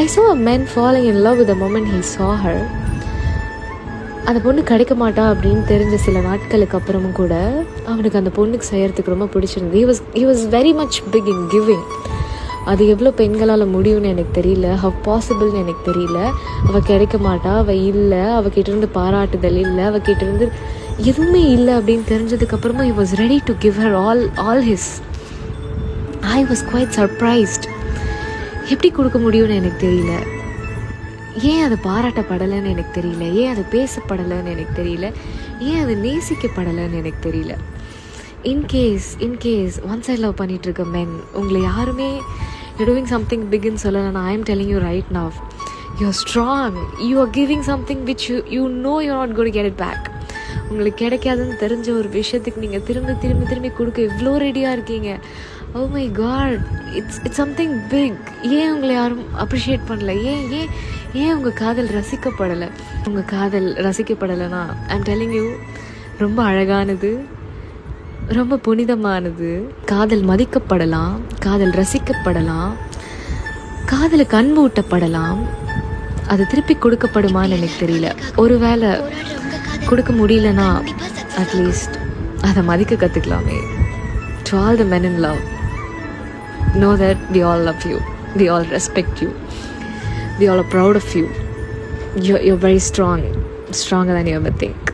I saw a man falling in love with the moment he saw her. அந்த பொண்ணு கிடைக்க மாட்டா அப்படின்னு தெரிஞ்ச சில நாட்களுக்கு அப்புறமும் கூட அவனுக்கு அந்த பொண்ணுக்கு செய்கிறதுக்கு ரொம்ப பிடிச்சிருந்தது. he was very much big in giving. அது எவ்வளோ பெண்களால் முடியும்னு எனக்கு தெரியல, ஹவ் பாசிபிள்னு எனக்கு தெரியல. அவள் கிடைக்க மாட்டா, அவள் இல்லை, அவகிட்டேருந்து பாராட்டுதல் இல்லை, அவகிட்டேருந்து எதுவுமே இல்லை அப்படின்னு தெரிஞ்சதுக்கப்புறமா he was ready to give her all his. I was quite surprised. எப்படி கொடுக்க முடியும்னு எனக்கு தெரியல. ஏன் அது பாராட்டப்படலைன்னு எனக்கு தெரியல, ஏன் அது பேசப்படலைன்னு எனக்கு தெரியல, ஏன் அது நேசிக்கப்படலைன்னு எனக்கு தெரியல. இன்கேஸ் ஒன் சைட் லவ் பண்ணிகிட்ருக்க மென் உங்களை யாருமே you're doing something big ன்னு சொல்லலைன்னா, I am telling you right now, you're strong. You are giving something which you know you're not going to get it back. உங்களுக்கு கிடைக்காதுன்னு தெரிஞ்ச ஒரு விஷயத்துக்கு நீங்கள் திரும்பி கொடுக்க இவ்வளோ ரெடியாக இருக்கீங்க. Oh my God, it's something big. ஏன் உங்களை யாரும் அப்ரிஷியேட் பண்ணல? ஏன் உங்கள் காதல் ரசிக்கப்படலை? உங்கள் காதல் ரசிக்கப்படலைன்னா ஐ எம் டெல்லிங் யூ, ரொம்ப அழகானது, ரொம்ப புனிதமானது. காதல் மதிக்கப்படலாம், காதல் ரசிக்கப்படலாம், காதலுக்கு அன்பு ஊட்டப்படலாம். அது திருப்பி கொடுக்கப்படுமான்னு எனக்கு தெரியல. ஒருவேளை கொடுக்க முடியலன்னா அட்லீஸ்ட் அதை மதிக்க கற்றுக்கலாமே. To all the men in love, know that we all love you, we all respect you, we all are proud of you. You're very strong, stronger than you ever think.